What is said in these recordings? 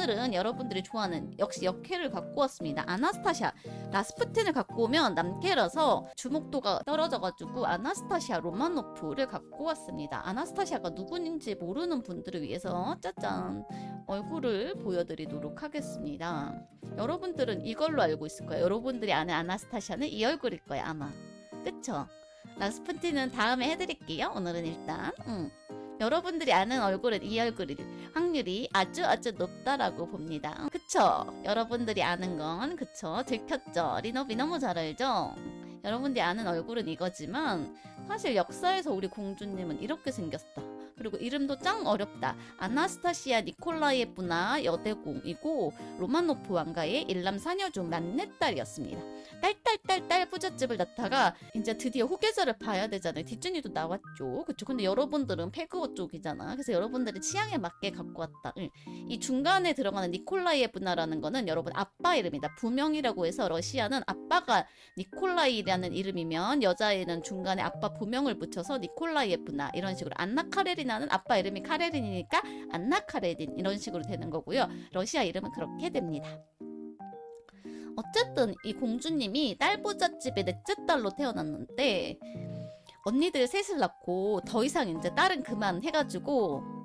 오늘은 여러분들이 좋아하는 역시 역캐를 갖고 왔습니다. 아나스타샤. 라스푸틴을 갖고 오면 남캐라서 주목도가 떨어져가지고 아나스타샤 로마노프를 갖고 왔습니다. 아나스타샤가 누구인지 모르는 분들을 위해서 짜잔 얼굴을 보여드리도록 하겠습니다. 여러분들은 이걸로 알고 있을 거예요. 여러분들이 아는 아나스타샤는 이 얼굴일 거예요 아마. 그쵸? 라스푸틴은 다음에 해드릴게요. 오늘은 일단 여러분들이 아는 얼굴은 이 얼굴일 확률이 아주 높다라고 봅니다. 그쵸? 여러분들이 아는 건 그쵸? 들켰죠? 리노비 너무 잘 알죠? 여러분들이 아는 얼굴은 이거지만 사실 역사에서 우리 공주님은 이렇게 생겼다. 그리고 이름도 짱 어렵다. 아나스타시아 니콜라예프나 여대공이고 로마노프 왕가의 일남 사녀 중 막내딸이었습니다. 딸 부잣집을 낳다가 이제 드디어 후계자를 봐야 되잖아요. 뒷준이도 나왔죠. 그쵸? 근데 여러분들은 페그어 쪽이잖아. 그래서 여러분들의 취향에 맞게 갖고 왔다. 이 중간에 들어가는 니콜라이에브나라는 거는 여러분 아빠 이름이다. 부명이라고 해서 러시아는 아빠가 니콜라이라는 이름이면 여자애는 중간에 아빠 부명을 붙여서 니콜라이에브나 이런 식으로 안나 카레리나는 아빠 이름이 카레린이니까 안나 카레린 이런 식으로 되는 거고요. 러시아 이름은 그렇게 됩니다. 어쨌든 이 공주님이 딸부잣집의 넷째 딸로 태어났는데 언니들 셋을 낳고 더 이상 이제 딸은 그만 해가지고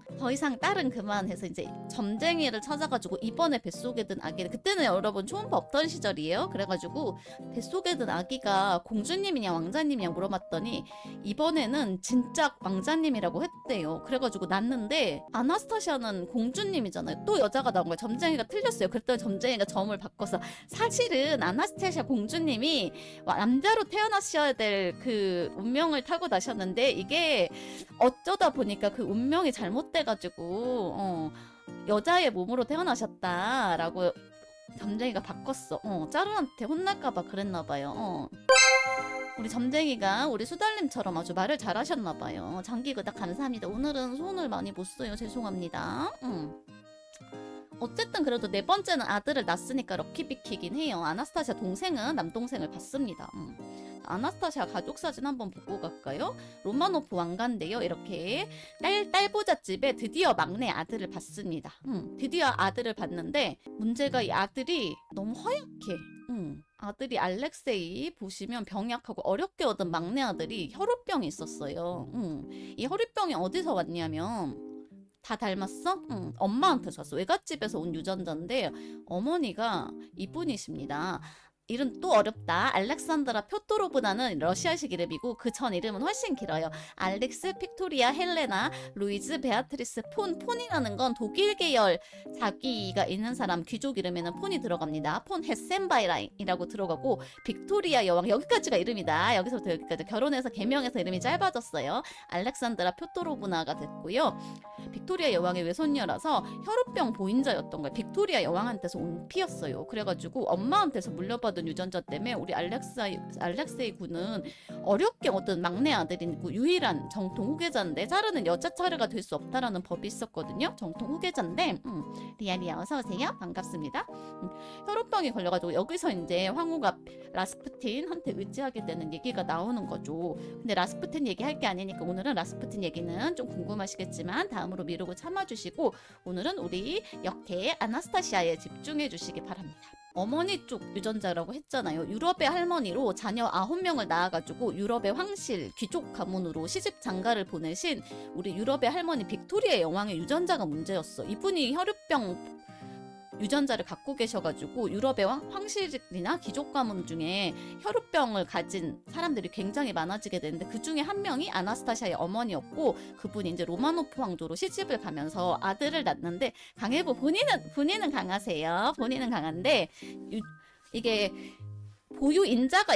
딸은 그만해서 이제 점쟁이를 찾아가지고 이번에 뱃속에 든 아기 그때는 여러분 초음파 없던 시절이에요. 그래가지고 뱃속에 든 아기가 공주님이냐 왕자님이냐 물어봤더니 이번에는 진짜 왕자님이라고 했대요. 그래가지고 낳는데 아나스타샤는 공주님이잖아요. 또 여자가 나온 거예요. 점쟁이가 틀렸어요. 그랬더니 점쟁이가 점을 바꿔서 사실은 아나스타샤 공주님이 남자로 태어나셔야 될 그 운명을 타고 나셨는데 이게 어쩌다 보니까 그 운명이 잘못돼가지고 여자의 몸으로 태어나셨다라고 점쟁이가 바꿨어. 짜루한테 혼날까봐 그랬나봐요. 우리 점쟁이가 우리 수달님처럼 아주 말을 잘하셨나봐요. 장기그닥 감사합니다. 오늘은 손을 많이 못 써요. 죄송합니다. 어쨌든 그래도 네 번째는 아들을 낳았으니까 럭키비키긴 해요. 아나스타샤 동생은 남동생을 봤습니다. 아나스타샤 가족 사진 한번 보고 갈까요? 로마노프 왕가인데요. 이렇게 딸부잣집에 드디어 막내 아들을 봤습니다. 드디어 아들을 봤는데 문제가 이 아들이 너무 허약해. 아들이 알렉세이 보시면 병약하고 어렵게 얻은 막내 아들이 혈우병이 있었어요. 이 혈우병이 어디서 왔냐면 다 닮았어? 엄마한테 샀어. 외갓집에서 온 유전자인데 어머니가 이분이십니다. 이름 또 어렵다. 알렉산드라 표토로브나는 러시아식 이름이고 그 전 이름은 훨씬 길어요. 알렉스, 픽토리아, 헬레나, 루이즈, 베아트리스, 폰이라는 건 독일 계열 자기가 있는 사람 귀족 이름에는 폰이 들어갑니다. 폰 헤센바이라인이라고 들어가고 빅토리아 여왕 여기까지가 이름이다. 여기서부터 여기까지 결혼해서 개명해서 이름이 짧아졌어요. 알렉산드라 표토로브나가 됐고요. 빅토리아 여왕의 외손녀라서 혈우병 보인자였던 거예요. 빅토리아 여왕한테서 온 피였어요. 그래가지고 엄마한테서 물려받은 유전자 때문에 우리 알렉세이 군은 어렵게 얻은 막내 아들이고 유일한 정통 후계자인데 자르는 여자 차례가 될 수 없다라는 법이 있었거든요. 정통 후계자인데 리아리아 어서오세요. 반갑습니다. 혈우병이 걸려가지고 여기서 이제 황후가 라스푸틴한테 의지하게 되는 얘기가 나오는 거죠. 근데 라스푸틴 얘기할 게 아니니까 오늘은 라스푸틴 얘기는 좀 궁금하시겠지만 다음으로 미루고 참아주시고 오늘은 우리 역캐 아나스타시아에 집중해 주시기 바랍니다. 어머니 쪽 유전자라고 했잖아요. 유럽의 할머니로 자녀 9명을 낳아가지고 유럽의 황실 귀족 가문으로 시집 장가를 보내신 우리 유럽의 할머니 빅토리아 여왕의 유전자가 문제였어. 이분이 혈우병 유전자를 갖고 계셔가지고 유럽의 황실이나 귀족 가문 중에 혈우병을 가진 사람들이 굉장히 많아지게 되는데 그 중에 한 명이 아나스타샤의 어머니였고 그분이 이제 로마노프 왕조로 시집을 가면서 아들을 낳는데 강해보 본인은 강하세요. 본인은 강한데 이게 보유 인자가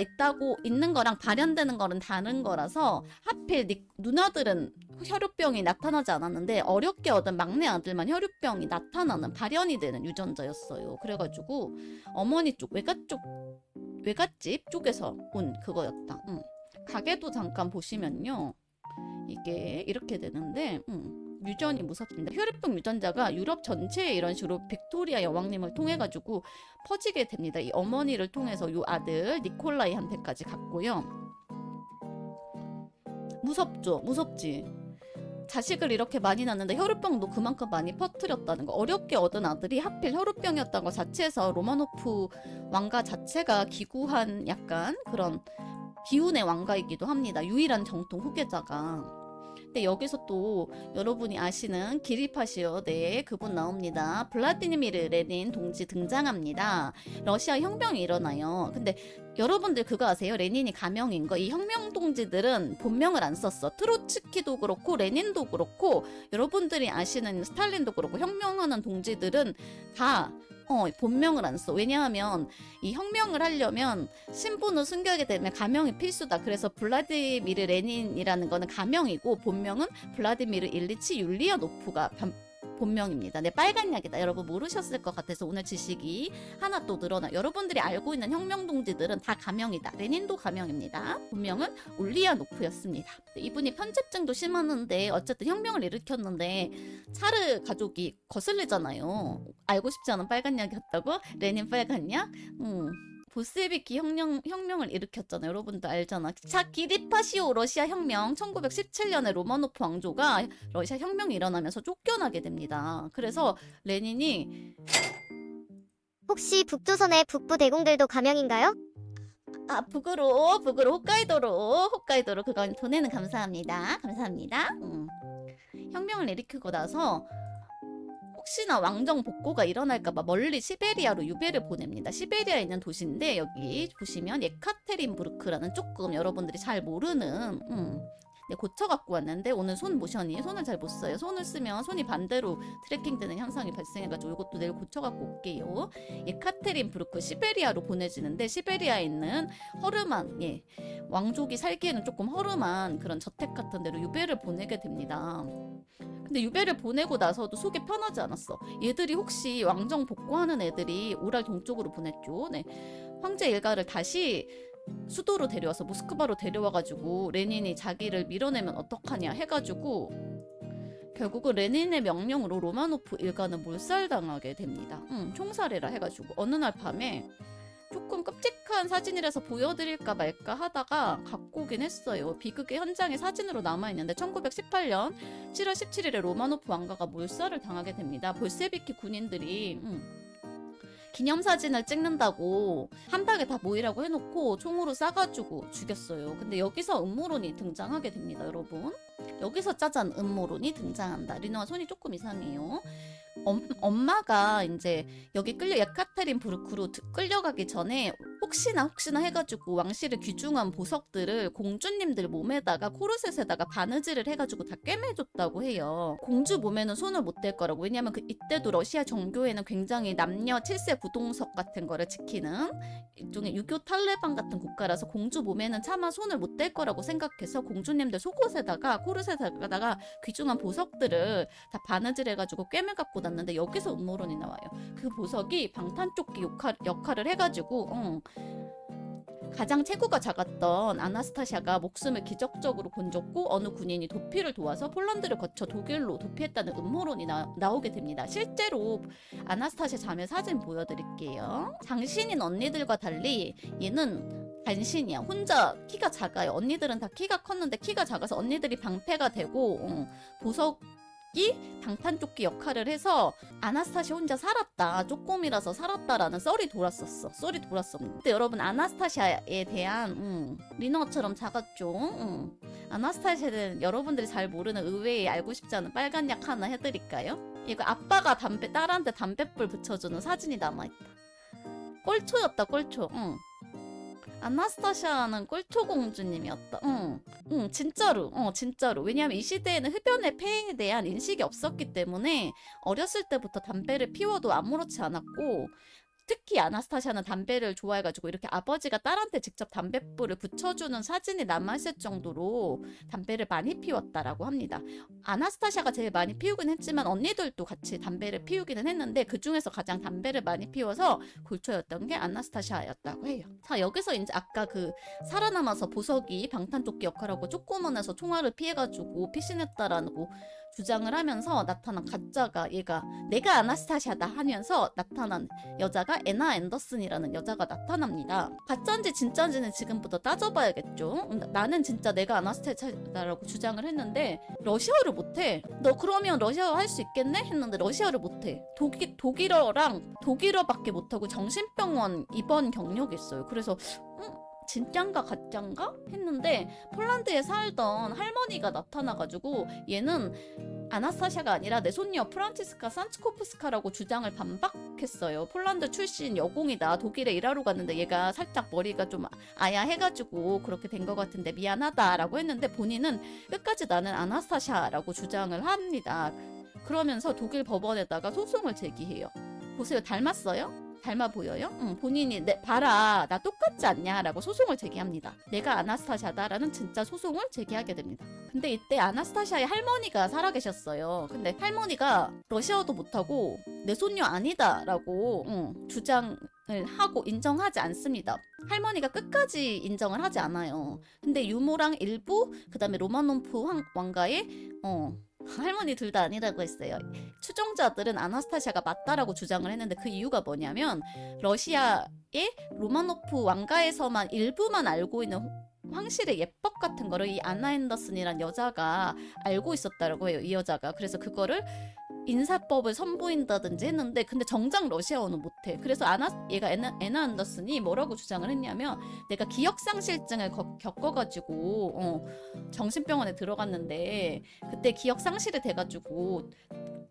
있는 거랑 발현되는 거는 다른 거라서 하필 누나들은 혈우병이 나타나지 않았는데 어렵게 얻은 막내 아들만 혈우병이 나타나는 발현이 되는 유전자였어요. 그래가지고 어머니 쪽 외갓집 쪽에서 온 그거였다. 가게도 잠깐 보시면요. 이게 이렇게 되는데 유전이 무섭습니다. 혈우병 유전자가 유럽 전체에 이런 식으로 빅토리아 여왕님을 통해 가지고 퍼지게 됩니다. 이 어머니를 통해서 요 아들 니콜라이한테까지 갔고요. 무섭죠? 무섭지? 자식을 이렇게 많이 낳는데 혈우병도 그만큼 많이 퍼뜨렸다는 거. 어렵게 얻은 아들이 하필 혈우병이었다는 것 자체에서 로마노프 왕가 자체가 기구한 약간 그런 기운의 왕가이기도 합니다. 유일한 정통 후계자가. 근데 여기서 또 여러분이 아시는 기리파시오, 네, 그분 나옵니다. 블라디미르 레닌 동지 등장합니다. 러시아 혁명이 일어나요. 근데 여러분들 그거 아세요? 레닌이 가명인 거. 이 혁명 동지들은 본명을 안 썼어. 트로츠키도 그렇고 레닌도 그렇고 여러분들이 아시는 스탈린도 그렇고 혁명하는 동지들은 다 본명을 안 써. 왜냐하면 이 혁명을 하려면 신분을 숨겨야 되면 가명이 필수다. 그래서 블라디미르 레닌이라는 거는 가명이고 본명은 블라디미르 일리치 율리아노프가 본명입니다. 네, 빨간 약이다. 여러분 모르셨을 것 같아서 오늘 지식이 하나 또 늘어나. 여러분들이 알고 있는 혁명 동지들은 다 가명이다. 레닌도 가명입니다. 본명은 울리아노프였습니다. 이분이 편집증도 심했는데 어쨌든 혁명을 일으켰는데 차르 가족이 거슬리잖아요. 알고 싶지 않은 빨간 약이었다고? 레닌 빨간 약? 보스에비키 혁명을 일으켰잖아요. 여러분도 알잖아. 자, 기리파시오 러시아 혁명. 1917년에 로마노프 왕조가 러시아 혁명이 일어나면서 쫓겨나게 됩니다. 그래서 레닌이 혹시 북조선의 북부 대공들도 가명인가요? 북으로 홋카이도로 그건 돈에는 감사합니다. 감사합니다. 혁명을 일으키고 나서 혹시나 왕정 복고가 일어날까봐 멀리 시베리아로 유배를 보냅니다. 시베리아에 있는 도시인데 여기 보시면 예카테린부르크라는 조금 여러분들이 잘 모르는 네, 고쳐갖고 왔는데 오늘 손 모션이 손을 잘 못 써요. 손을 쓰면 손이 반대로 트래킹되는 현상이 발생해가지고 이것도 내일 고쳐갖고 올게요. 예카테린부르크 시베리아로 보내지는데 시베리아에 있는 허름한 왕족이 살기에는 조금 허름한 그런 저택 같은 데로 유배를 보내게 됩니다. 근데 유배를 보내고 나서도 속이 편하지 않았어. 얘들이 혹시 왕정 복구하는 애들이 우랄 동쪽으로 보냈죠. 네. 황제 일가를 다시 수도로 데려와서 모스크바로 데려와가지고 레닌이 자기를 밀어내면 어떡하냐 해가지고 결국은 레닌의 명령으로 로마노프 일가는 몰살당하게 됩니다. 총살해라 해가지고 어느 날 밤에 조금 끔찍한 사진이라서 보여드릴까 말까 하다가 갖고 오긴 했어요. 비극의 현장에 사진으로 남아있는데 1918년 7월 17일에 로마노프 왕가가 몰살을 당하게 됩니다. 볼세비키 군인들이 기념사진을 찍는다고 한 방에 다 모이라고 해놓고 총으로 쏴가지고 죽였어요. 근데 여기서 음모론이 등장하게 됩니다, 여러분. 여기서 짜잔 음모론이 등장한다. 리노아 손이 조금 이상해요. 엄마가 이제 여기 예카테린부르크로 끌려가기 전에 혹시나 해가지고 왕실의 귀중한 보석들을 공주님들 몸에다가 코르셋에다가 바느질을 해가지고 다 꿰매줬다고 해요. 공주 몸에는 손을 못 댈 거라고. 왜냐면 이때도 러시아 정교회는 굉장히 남녀 7세 부동석 같은 거를 지키는 일종의 유교 탈레반 같은 국가라서 공주 몸에는 차마 손을 못 댈 거라고 생각해서 공주님들 속옷에다가 코르셋에다가 귀중한 보석들을 다 바느질해가지고 꿰매갖고 났는데 여기서 음모론이 나와요. 그 보석이 방탄조끼 역할을 해가지고 가장 체구가 작았던 아나스타샤가 목숨을 기적적으로 건졌고 어느 군인이 도피를 도와서 폴란드를 거쳐 독일로 도피했다는 음모론이 나오게 됩니다. 실제로 아나스타샤 자매 사진 보여드릴게요. 장신인 언니들과 달리 얘는 단신이야. 혼자 키가 작아요. 언니들은 다 키가 컸는데 키가 작아서 언니들이 방패가 되고 보석 방탄조끼 역할을 해서 아나스타샤 혼자 살았다, 쪼꼬미라서 살았다라는 썰이 돌았었어. 근데 여러분 아나스타샤에 대한 리너처럼 작았죠. 아나스타샤는 여러분들이 잘 모르는 의외의 알고 싶지 않은 빨간 약 하나 해드릴까요? 이거 아빠가 딸한테 담뱃불 붙여주는 사진이 남아있다. 꼴초였다, 꼴초. 아나스타샤는 꼴초 공주님이었다. 진짜로. 왜냐하면 이 시대에는 흡연의 폐해에 대한 인식이 없었기 때문에 어렸을 때부터 담배를 피워도 아무렇지 않았고, 특히 아나스타샤는 담배를 좋아해가지고 이렇게 아버지가 딸한테 직접 담뱃불을 붙여주는 사진이 남아있을 정도로 담배를 많이 피웠다라고 합니다. 아나스타샤가 제일 많이 피우긴 했지만 언니들도 같이 담배를 피우기는 했는데 그 중에서 가장 담배를 많이 피워서 골초였던 게 아나스타샤였다고 해요. 자, 여기서 이제 아까 그 살아남아서 보석이 방탄조끼 역할하고 쪼꼬문에서 총알을 피해가지고 피신했다라고 주장을 하면서 나타난 가짜가 얘가 내가 아나스타샤다 하면서 나타난 여자가 애나 앤더슨이라는 여자가 나타납니다. 가짜인지 진짜인지는 지금부터 따져봐야겠죠. 나는 진짜 내가 아나스타샤다라고 주장을 했는데 러시아어를 못해. 너 그러면 러시아어 할 수 있겠네? 했는데 러시아어를 못해. 독일어밖에 못하고 정신병원 입원 경력이 있어요. 그래서 진짠가 가짠가 했는데 폴란드에 살던 할머니가 나타나가지고 얘는 아나스타샤가 아니라 내 손녀 프란치스카 산츠코프스카라고 주장을 반박했어요. 폴란드 출신 여공이다. 독일에 일하러 갔는데 얘가 살짝 머리가 좀 아야해가지고 그렇게 된 것 같은데 미안하다라고 했는데 본인은 끝까지 나는 아나스타샤라고 주장을 합니다. 그러면서 독일 법원에다가 소송을 제기해요. 보세요. 닮았어요? 닮아 보여요? 본인이 봐라 나 똑같지 않냐라고 소송을 제기합니다. 내가 아나스타샤다라는 진짜 소송을 제기하게 됩니다. 근데 이때 아나스타샤의 할머니가 살아계셨어요. 근데 할머니가 러시아어도 못하고 내 손녀 아니다라고 주장을 하고 인정하지 않습니다. 할머니가 끝까지 인정을 하지 않아요. 근데 유모랑 일부 그다음에 로마노프 왕가의 할머니 둘 다 아니라고 했어요. 추종자들은 아나스타샤가 맞다라고 주장을 했는데 그 이유가 뭐냐면 러시아의 로마노프 왕가에서만 일부만 알고 있는 황실의 예법 같은 거를 이 아나 앤더슨이란 여자가 알고 있었다라고 해요. 이 여자가. 그래서 그거를 인사법을 선보인다든지 했는데 근데 정작 러시아어는 못해. 그래서 얘가 애나 앤더슨이 뭐라고 주장을 했냐면 내가 기억상실증을 겪어가지고 정신병원에 들어갔는데 그때 기억상실이 돼가지고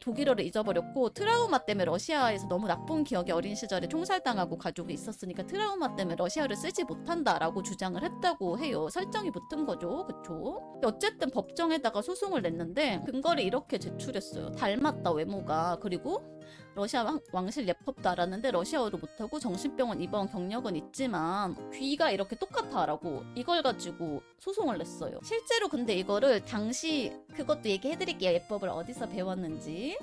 독일어를 잊어버렸고 트라우마 때문에 러시아에서 너무 나쁜 기억이 어린 시절에 총살당하고 가족이 있었으니까 트라우마 때문에 러시아를 쓰지 못한다라고 주장을 했다고 해요. 설정이 붙은 거죠. 그쵸? 어쨌든 법정에다가 소송을 냈는데 근거를 이렇게 제출했어요. 닮았다 외모가. 그리고 러시아 왕실 예법도 알았는데 러시아어를 못하고 정신병원 입원 경력은 있지만 귀가 이렇게 똑같아라고 이걸 가지고 소송을 냈어요. 실제로 근데 이거를 당시 그것도 얘기해드릴게요. 예법을 어디서 배웠는지.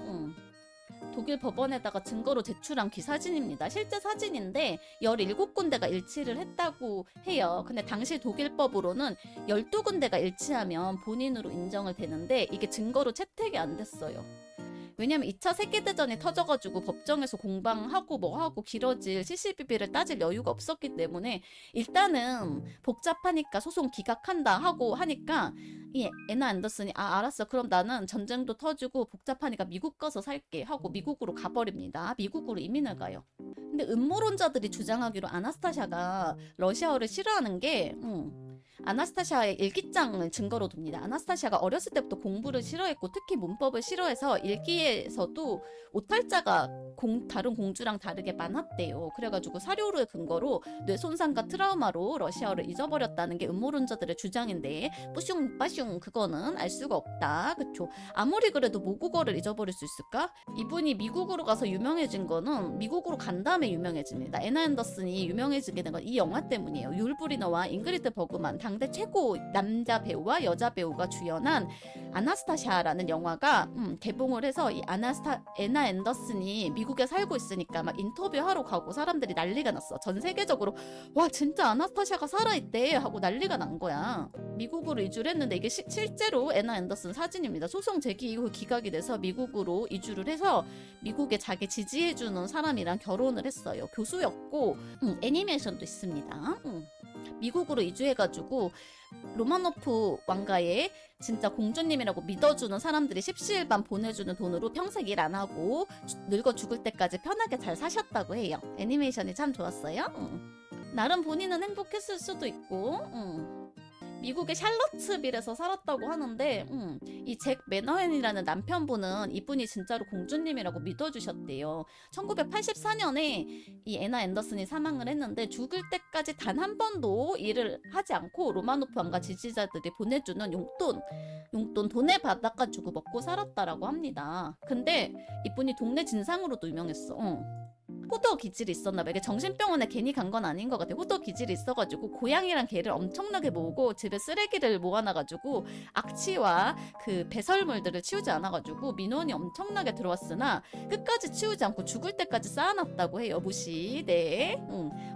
독일 법원에다가 증거로 제출한 귀사진입니다. 실제 사진인데 17군데가 일치를 했다고 해요. 근데 당시 독일법으로는 12군데가 일치하면 본인으로 인정을 되는데 이게 증거로 채택이 안 됐어요. 왜냐면 2차 세계대전이 터져가지고 법정에서 공방하고 뭐하고 길어질 시시비비를 따질 여유가 없었기 때문에 일단은 복잡하니까 소송 기각한다 하고 하니까 이 애나 앤더슨이 알았어 그럼 나는 전쟁도 터지고 복잡하니까 미국 가서 살게 하고 미국으로 가버립니다. 미국으로 이민을 가요. 근데 음모론자들이 주장하기로 아나스타샤가 러시아어를 싫어하는 게 아나스타샤의 일기장을 증거로 둡니다. 아나스타샤가 어렸을 때부터 공부를 싫어했고 특히 문법을 싫어해서 일기에서도 오탈자가 다른 공주랑 다르게 많았대요. 그래가지고 사료를 근거로 뇌손상과 트라우마로 러시아어를 잊어버렸다는 게 음모론자들의 주장인데 뿌슝 그거는 알 수가 없다. 그쵸? 아무리 그래도 모국어를 잊어버릴 수 있을까? 이분이 미국으로 가서 유명해진 거는 미국으로 간 다음에 유명해집니다. 애나 앤더슨이 유명해지게 된 건 이 영화 때문이에요. 율브리너와 잉그리드 버그만 당대 최고 남자 배우와 여자 배우가 주연한 아나스타샤라는 영화가 개봉을 해서 이 애나 앤더슨이 미국에 살고 있으니까 막 인터뷰하러 가고 사람들이 난리가 났어. 전 세계적으로 와 진짜 아나스타샤가 살아있대 하고 난리가 난 거야. 미국으로 이주를 했는데 이게 실제로 애나 앤더슨 사진입니다. 소송 제기 이후 기각이 돼서 미국으로 이주를 해서 미국에 자기 지지해주는 사람이랑 결혼을 했어요. 교수였고 애니메이션도 있습니다. 미국으로 이주해가지고 로마노프 왕가의 진짜 공주님이라고 믿어주는 사람들이 십시일반 보내주는 돈으로 평생 일 안 하고 늙어 죽을 때까지 편하게 잘 사셨다고 해요. 애니메이션이 참 좋았어요. 나름 본인은 행복했을 수도 있고 미국의 샬럿츠빌에서 살았다고 하는데 이 잭 매너헨이라는 남편분은 이분이 진짜로 공주님이라고 믿어주셨대요. 1984년에 이 애나 앤더슨이 사망을 했는데 죽을 때까지 단 한 번도 일을 하지 않고 로마노프 왕가 지지자들이 보내주는 용돈 돈에 받아가지고 먹고 살았다라고 합니다. 근데 이분이 동네 진상으로도 유명했어. 호더 기질이 있었나 봐. 이게 정신병원에 괜히 간 건 아닌 것 같아. 호더 기질이 있어가지고 고양이랑 개를 엄청나게 모으고 집에 쓰레기를 모아놔가지고 악취와 그 배설물들을 치우지 않아가지고 민원이 엄청나게 들어왔으나 끝까지 치우지 않고 죽을 때까지 쌓아놨다고 해요. 무시. 네.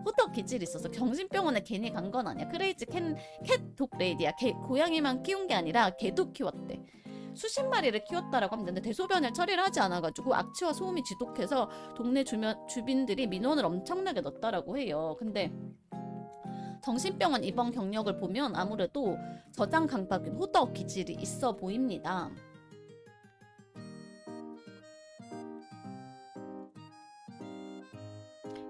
호더 기질이 있어서 정신병원에 괜히 간 건 아니야. 크레이지 캣독 레이디야. 고양이만 키운 게 아니라 개도 키웠대. 수십 마리를 키웠다라고 합니다. 근데 대소변을 처리를 하지 않아가지고 악취와 소음이 지독해서 동네 주민들이 민원을 엄청나게 넣었다라고 해요. 근데 정신병원 입원 경력을 보면 아무래도 저장 강박인 호더 기질이 있어 보입니다.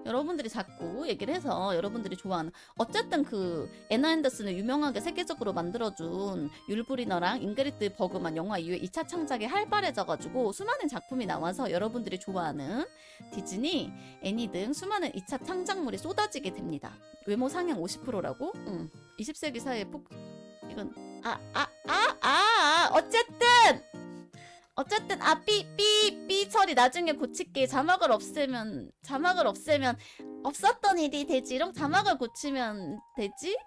여러분들이 자꾸 얘기를 해서 여러분들이 좋아하는 어쨌든 그 애나 앤더슨을 유명하게 세계적으로 만들어준 율브리너랑 잉그리드 버그만 영화 이후에 2차 창작이 활발해져가지고 수많은 작품이 나와서 여러분들이 좋아하는 디즈니, 애니 등 수많은 2차 창작물이 쏟아지게 됩니다. 외모 상향 50%라고? 20세기 사회에 이건 어쨌든 삐 처리 나중에 고칠게. 자막을 없애면 없었던 일이 되지롱. 자막을 고치면 되지?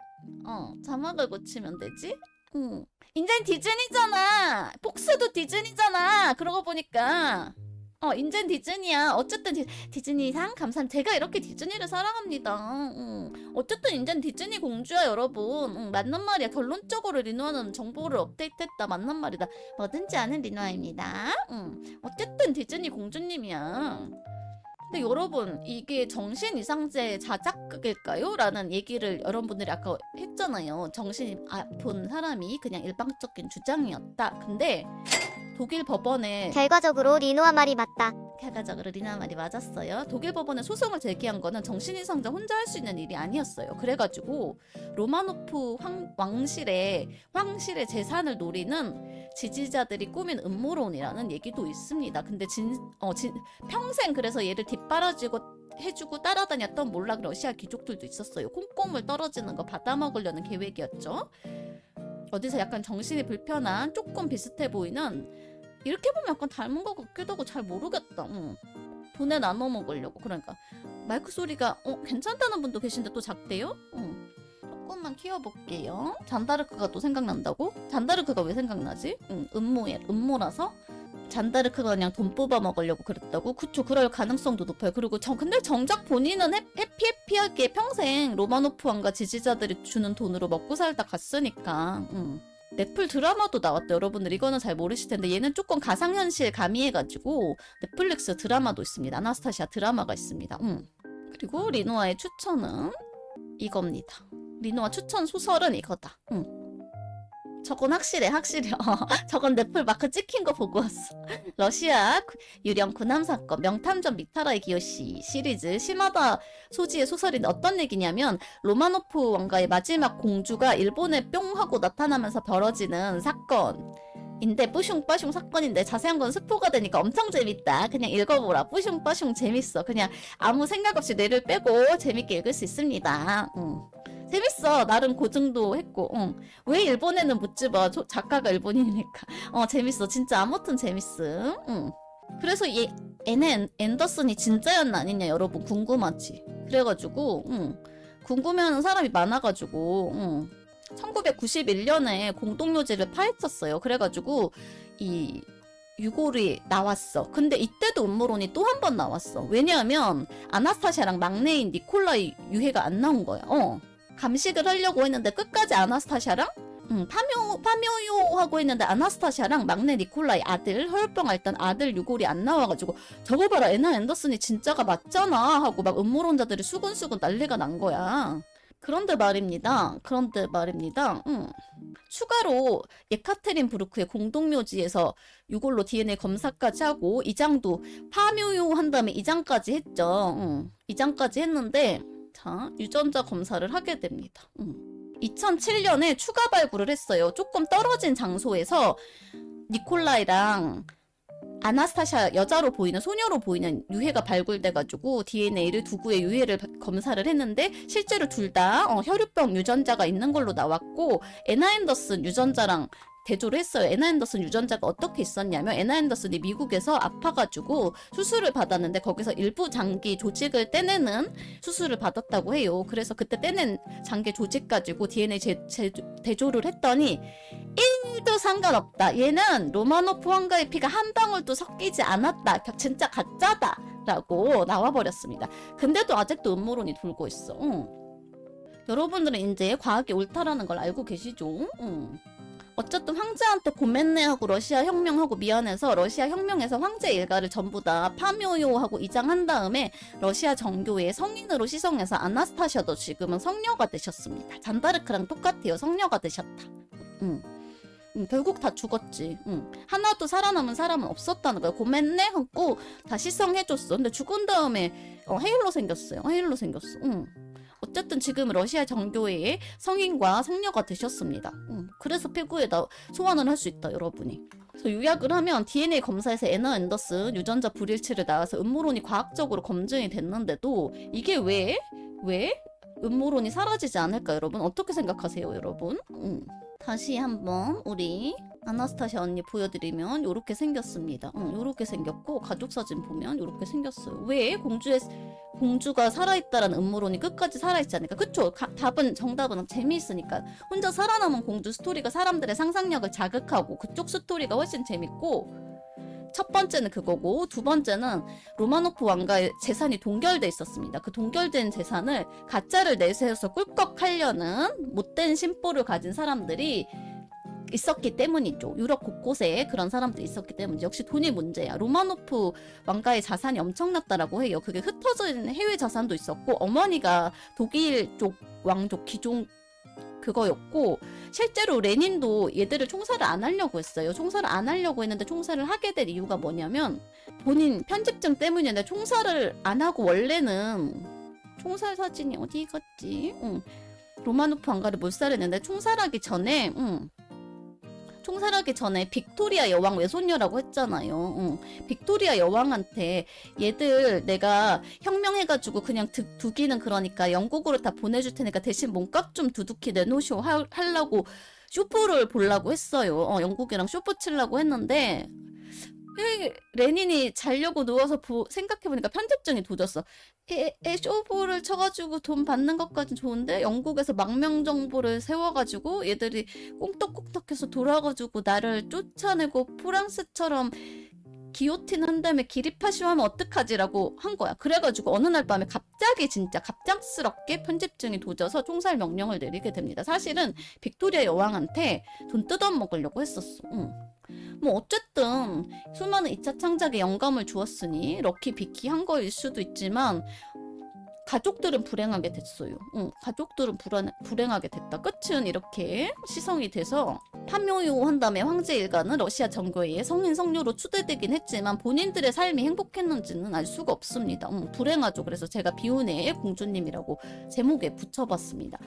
자막을 고치면 되지? 인젠 디즈니잖아. 폭스도 디즈니잖아. 그러고 보니까 인젠 디즈니야. 어쨌든 디즈니상 감사합니다. 제가 이렇게 디즈니를 사랑합니다. 어쨌든 인젠 디즈니 공주야 여러분. 맞는 말이야. 결론적으로 리노아는 정보를 업데이트했다. 맞는 말이다. 뭐든지 아는 리노아입니다. 어쨌든 디즈니 공주님이야. 근데 여러분 이게 정신 이상제 자작극일까요? 라는 얘기를 여러분들이 아까 했잖아요. 정신이 아픈 사람이 그냥 일방적인 주장이었다. 근데 독일 법원에 결과적으로 리노아 말이 맞다. 결과적으로 리노아 말이 맞았어요. 독일 법원에 소송을 제기한 거는 정신이상자 혼자 할 수 있는 일이 아니었어요. 그래가지고 로마노프 황실의 재산을 노리는 지지자들이 꾸민 음모론이라는 얘기도 있습니다. 근데 평생 그래서 얘를 뒷바라지고 해주고 따라다녔던 몰락 러시아 귀족들도 있었어요. 콩고물 떨어지는 거 받아먹으려는 계획이었죠. 어디서 약간 정신이 불편한 조금 비슷해 보이는, 이렇게 보면 약간 닮은 것 같기도 하고 잘 모르겠다. 돈에 나눠 먹으려고. 그러니까 마이크 소리가 괜찮다는 분도 계신데 또 작대요? 조금만 키워볼게요. 잔다르크가 또 생각난다고? 잔다르크가 왜 생각나지? 음모라서? 잔다르크가 그냥 돈 뽑아 먹으려고 그랬다고? 그쵸, 그럴 가능성도 높아요. 그리고 근데 정작 본인은 해피하게 평생 로마노프 왕과 지지자들이 주는 돈으로 먹고 살다 갔으니까. 넷플 드라마도 나왔대. 여러분들 이거는 잘 모르실 텐데 얘는 조금 가상현실 가미해가지고 넷플릭스 드라마도 있습니다. 아나스타시아 드라마가 있습니다. 그리고 리노아의 추천은 이겁니다. 리노아 추천 소설은 이거다. 저건 확실해. 저건 넷플 마크 찍힌 거 보고 왔어. 러시아 유령 군함 사건 명탐정 미타라의 기요시 시리즈 시마다 소지의 소설인데 어떤 얘기냐면 로마노프 왕가의 마지막 공주가 일본에 뿅 하고 나타나면서 벌어지는 사건인데 뿌숑빠숑 사건인데 자세한 건 스포가 되니까 엄청 재밌다. 그냥 읽어보라. 뿌숑빠숑 재밌어. 그냥 아무 생각 없이 뇌를 빼고 재밌게 읽을 수 있습니다. 재밌어. 나름 고증도 했고. 왜 일본에는 못 집어? 작가가 일본인이니까. 재밌어. 진짜 아무튼 재밌음. 그래서 얘는 앤더슨이 진짜였나 아니냐 여러분 궁금하지. 그래가지고 궁금해하는 사람이 많아가지고 1991년에 공동묘지를 파헤쳤어요. 그래가지고 이 유골이 나왔어. 근데 이때도 음모론이 또 한 번 나왔어. 왜냐하면 아나스타샤랑 막내인 니콜라이 유해가 안 나온 거야. 감식을 하려고 했는데 끝까지 아나스타샤랑 파묘요하고 했는데 아나스타샤랑 막내 니콜라이 아들 혈병 앓던 아들 유골이 안 나와가지고 저거 봐라 애나 앤더슨이 진짜가 맞잖아 하고 막 음모론자들이 수근수근 난리가 난 거야. 그런데 말입니다. 추가로 예카테린 부르크의 공동묘지에서 유골로 DNA 검사까지 하고 이장도 파묘요 한 다음에 이장까지 했죠. 이장까지 했는데 자, 유전자 검사를 하게 됩니다. 2007년에 추가 발굴을 했어요. 조금 떨어진 장소에서 니콜라이랑 아나스타샤 여자로 보이는 소녀로 보이는 유해가 발굴돼가지고 DNA를 두구의 유해를 검사를 했는데 실제로 둘 다 혈유병 유전자가 있는 걸로 나왔고 애나 앤더슨 유전자랑 대조를 했어요. 애나 앤더슨 유전자가 어떻게 있었냐면 애나 앤더슨이 미국에서 아파가지고 수술을 받았는데 거기서 일부 장기 조직을 떼내는 수술을 받았다고 해요. 그래서 그때 떼낸 장기 조직 가지고 DNA 대조를 했더니 1도 상관없다. 얘는 로마노프 왕가의 피가 한 방울도 섞이지 않았다. 진짜 가짜다. 라고 나와버렸습니다. 근데도 아직도 음모론이 돌고 있어. 여러분들은 이제 과학이 옳다라는 걸 알고 계시죠? 어쨌든 황제한테 고맨네하고 러시아 혁명하고 미안해서 러시아 혁명에서 황제 일가를 전부 다 파묘요하고 이장한 다음에 러시아 정교회의 성인으로 시성해서 아나스타샤도 지금은 성녀가 되셨습니다. 잔다르크랑 똑같아요. 성녀가 되셨다. 결국 다 죽었지. 하나도 살아남은 사람은 없었다는 거야. 고맨네 하고 다 시성해줬어. 근데 죽은 다음에 헤일로 생겼어요. 헤일로 생겼어. 어쨌든 지금 러시아 정교회의 성인과 성녀가 되셨습니다. 그래서 페구에다 소환을 할 수 있다, 여러분이. 그래서 요약을 하면 DNA 검사에서 애나 앤더슨 유전자 불일치를 나와서 음모론이 과학적으로 검증이 됐는데도 이게 왜 음모론이 사라지지 않을까, 여러분? 어떻게 생각하세요, 여러분? 다시 한번 우리 아나스타샤 언니 보여드리면 요렇게 생겼습니다. 요렇게 생겼고 가족 사진 보면 요렇게 생겼어요. 왜 공주가 살아있다라는 음모론이 끝까지 살아있지 않을까? 그쵸? 정답은 재미있으니까. 혼자 살아남은 공주 스토리가 사람들의 상상력을 자극하고 그쪽 스토리가 훨씬 재밌고, 첫 번째는 그거고, 두 번째는 로마노프 왕가의 재산이 동결돼 있었습니다. 그 동결된 재산을 가짜를 내세워서 꿀꺽하려는 못된 심보를 가진 사람들이 있었기 때문이죠. 유럽 곳곳에 그런 사람들이 있었기 때문이죠. 역시 돈이 문제야. 로마노프 왕가의 자산이 엄청났다라고 해요. 그게 흩어진 해외 자산도 있었고, 어머니가 독일 쪽 왕족 귀종 그거였고, 실제로 레닌도 얘들을 총살을 안 하려고 했어요. 총살을 안 하려고 했는데 총살을 하게 된 이유가 뭐냐면 본인 편집증 때문이었는데, 총살을 안 하고 원래는 총살 사진이 어디 갔지? 로마노프 왕가를 몰살했는데 총살하기 전에 빅토리아 여왕 외손녀라고 했잖아요. 빅토리아 여왕한테 얘들 내가 혁명해가지고 그냥 두기는 그러니까 영국으로 다 보내줄 테니까 대신 몸값 좀 두둑히 내놓으쇼 하려고 쇼프를 보려고 했어요. 영국이랑 쇼프 치려고 했는데 레닌이 자려고 누워서 생각해보니까 편집증이 도졌어. 쇼부를 쳐가지고 돈 받는 것까진 좋은데 영국에서 망명 정보를 세워가지고 얘들이 꽁떡꽁떡해서 돌아가지고 나를 쫓아내고 프랑스처럼 기요틴 한 다음에 기립하시하면 어떡하지라고 한 거야. 그래가지고 어느 날 밤에 갑자기 진짜 갑작스럽게 편집증이 도져서 총살 명령을 내리게 됩니다. 사실은 빅토리아 여왕한테 돈 뜯어먹으려고 했었어. 뭐 어쨌든 수많은 2차 창작에 영감을 주었으니 럭키 비키 한 거일 수도 있지만 가족들은 불행하게 됐어요. 가족들은 불행하게 됐다. 끝은 이렇게 시성이 돼서 파묘요 한 다음에 황제 일가는 러시아 정교회의 성인 성녀로 추대되긴 했지만 본인들의 삶이 행복했는지는 알 수가 없습니다. 불행하죠. 그래서 제가 비운의 공주님이라고 제목에 붙여봤습니다.